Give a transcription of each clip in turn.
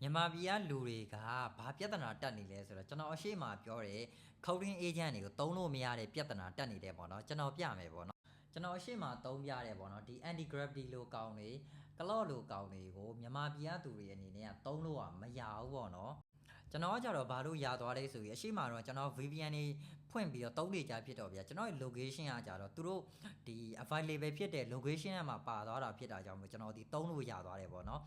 မြန်မာပြည်ကလူတွေကဘာပြဿနာတက်နေလဲဆိုတော့ကျွန်တော်အရှိမပြောတယ် coding agent တွေကိုသုံးလို့မရတဲ့ပြဿနာတက်နေတယ်ပေါ့နော်ကျွန်တော်ပြမယ်ပေါ့နော်ကျွန်တော်အရှိမသုံးပြတယ်ပေါ့နော်ဒီ anti gravity လို့ကောင်းနေ cloud လို့ကောင်းတွေကိုမြန်မာပြည်ကသူတွေအနေနဲ့ကသုံးလို့မရဘူးပေါ့နော်ကျွန်တော်ကကြတော့ဘာလို့ရသွားလဲဆိုပြီးအရှိမတော့ကျွန်တော် VPN တွေဖွင့်ပြီးတော့သုံးနေကြဖြစ်တော့ဗျာကျွန်တော်ရဲ့ location ကကြတော့သူတို့ဒီ available ဖြစ်တဲ့ location မှာပါသွားတာဖြစ်တာကြောင့်မို့ကျွန်တော်ဒီသုံးလို့ရသွားတယ်ပေါ့နော်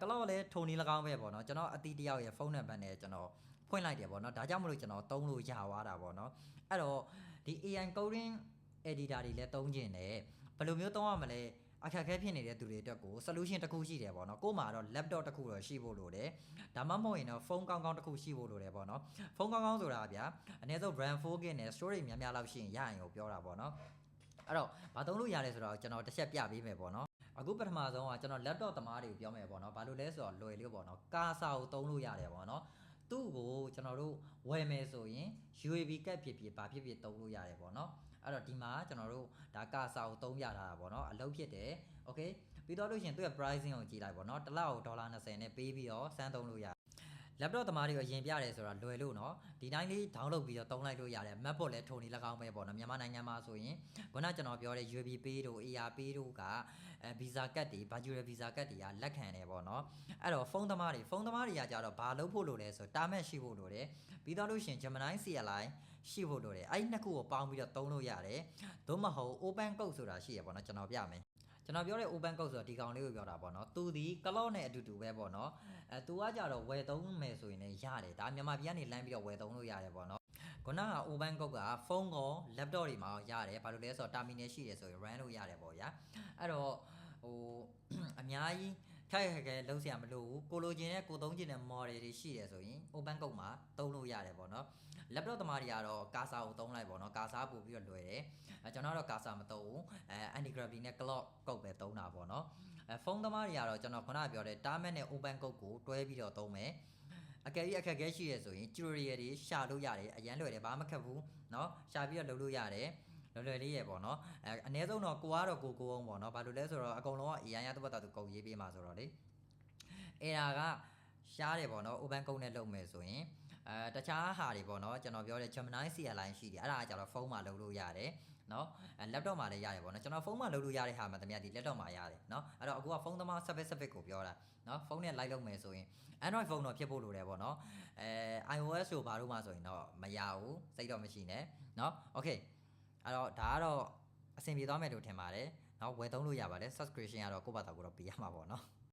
ကလောက်လည်းထုံနေ၎င်းပဲပေါ့နော်ကျွန်တော်အတီးတယောက်ရဲ့ဖုန်းနံပါတ်နဲ့ကျွန်တော်ဖွင့်လိုက်တယ်ပေါ့နော်ဒါကြောင့်မလို့ကျွန်တော်သုံးလို့ရသွားတာပေါ့နော်အဲ့တော့ဒီ AI coding editor တွေလည်းသုံးကျင်တယ်ဘယ်လိုမျိုးသုံးရမလဲအခက်အခဲဖြစ်နေတဲ့သူတွေအတွက်ကို solution တစ်ခုရှိတယ်ပေါ့နော်ကို့မှာတော့ laptop တစ်ခုတော့ရှိဖို့လိုတယ်ဒါမှမဟုတ်ရင်တော့ဖုန်းကောင်းကောင်းတစ်ခုရှိဖို့လိုတယ်ပေါ့နော်ဖုန်းကောင်းကောင်းဆိုတာဗျာအနည်းဆုံး RAM 4GB နဲ့ storage များများလောက်ရှိရင်ရရင်ကိုပြောတာပေါ့နော်အဲ့တော့ဘာသုံးလို့ရလဲဆိုတော့ကျွန်တော်တစ်ချက်ပြပေးမယ်ပေါ့နော်အခုပထမဆုံးကကျွန်တော် laptop သမားတွေကိုပြောမယ်ပေါ့နော်ဘာလို့လဲဆိုတော့လွယ်လို့ပေါ့နော်ကာစာကိုသုံးလို့ရတယ်ပေါ့နော်သူ့ကိုကျွန်တော်တို့ဝယ်မယ်ဆိုရင် UAV ကတ်ဖြစ်ဖြစ်ဘာဖြစ်ဖြစ်သုံးလို့ရတယ်ပေါ့နော်အဲ့တော့ဒီမှာကျွန်တော်တို့ဒါကာစာကိုသုံးပြထားတာပေါ့နော်အလုပ်ဖြစ်တယ်โอเคပြီးတော့လို့ရှိရင်သူ့ရဲ့ pricing ကိုကြည့်လိုက်ပေါ့နော်တစ်လကို$20နဲ့ပေးပြီးတော့စမ်းသုံးလို့ရlaptop သမားတွေကိုအရင်ပြတယ်ဆိုတာလွယ်လို့เนาะဒီတိုင်းလေး download ပြီးတော့သုံးလိုက်လို့ရတယ် map ဖို့လည်းထုံနေ၎င်းပဲပေါ့နော်မြန်မာနိုင်ငံမှာဆိုရင်ခုနကျွန်တော်ပြောတဲ့ UAB pay တို့ AR pay တို့ကvisa card တွေ virtual visa card တွေကလက်ခံတယ်ပေါ့နော်အဲ့တော့ဖုန်းသမားတွေကကြတော့ဘာလုပ်ဖို့လိုလဲဆိုတာမက်ရှိဖို့လိုတယ်ပြီးတော့လို့ရှိရင် Gemini CLI ရှိဖို့လိုတယ်အဲ့ဒီနှစ်ခုကိုပေါင်းပြီးတော့သုံးလို့ရတယ်သို့မဟုတ် open code ဆိုတာရှိရပေါ့နော်ကျွန်တော်ပြမယ်ကျွန်တော်ပြောတဲ့ open code ဆိုတော့ဒီကောင်လေးကိုပြောတာပေါ့နော်သူဒီ cloud နဲ့အတူတူပဲပေါ့နော်သူကကြတော့ဝယ်သုံးမယ်ဆိုရင်လည်းရတယ်ဒါမြန်မာပြည်ကနေလမ်းပြီးတော့ဝယ်သုံးလို့ရတယ်ပေါ့နော်ခုနက open code ကဖုန်းကော laptop တွေမှာရတယ်ဘာလို့လဲဆိုတော့ terminal ရှိတယ်ဆိုရင် run လို့ရတယ်ပေါ့ဗျာအဲ့တော့ဟိုအများကြီးခိုက်ခဲလုံးစရာမလိုဘူးကိုလိုချင်တဲ့ကိုသုံးချင်တဲ့ model တွေရှိတယ်ဆိုရင် open code မှာသုံးလို့ရတယ်ပေါ့နော် laptop သမားတွေကတော့ကာစာကိုသုံးလိုက်ပေါ့နော်ကာစာပို့ပြီးတော့လွယ်တယ်ကျွန်တော်တော့ကာစာမသုံးဘူးanti gravity နဲ့ cloud code ပဲသုံးတာပေါ့နော်ဖုန်းသမားတွေကတော့ကျွန်တော်ခုနပြောတဲ့ target နဲ့ open code ကိုတွဲပြီးတော့သုံးမယ်အကယ်၍အခက်အခဲရှိရဆိုရင် tutorial တွေရှာလို့ရတယ်အရန်လွယ်တယ်ဘာမှမခက်ဘူးเนาะရှာပြီးတော့လုပ်လို့ရတယ်လွယ်လေးရပေါ့နော်အနည်းဆုံးတော့ကိုကတော့ကိုအောင်ပေါ့နော်ဘာလို့လဲဆိုတော့အကုန်လုံးက AI ရတပတ်တာသူကုန်ရေးပေးမှာဆိုတော့လေအဲ့ဒါကရှားတယ်ပေါ့နော် open code နဲ့လုပ်မယ်ဆိုရင်တခြားဟာတွေပေါ့နော်ကျွန်တော်ပြောတဲ့ Gemini CLI ရှိတယ်အဲ့ဒါကကျတော့ဖုန်းမှာလုပ်လို့ရတယ်နော်laptop မှာလည်းရတယ်ပေါ့နော်ကျွန်တော်ဖုန်းမှာလုပ်လို့ရတဲ့ဟာမှတမန်ဒီ laptop မှာရတယ်နော်အဲ့တော့အခုကဖုန်းသမား service ကိုပြောတာနော်ဖုန်းနဲ့ live လုပ်မယ်ဆိုရင် Android ဖုန်းတော့ဖြစ်ဖို့လိုတယ်ပေါ့နော်iOS တို့ဘာလို့မှဆိုရင်တော့မရဘူးစိတ်တော့မရှိနဲ့နော် okay အဲ့တော့ဒါကတော့အဆင်ပြေသွားမယ်လို့ထင်ပါတယ်နော်ဝယ်သုံးလို့ရပါတယ် subscription ကတော့ကိုယ့်ဘာသာကိုတော့ပေးရမှာပေါ့နော်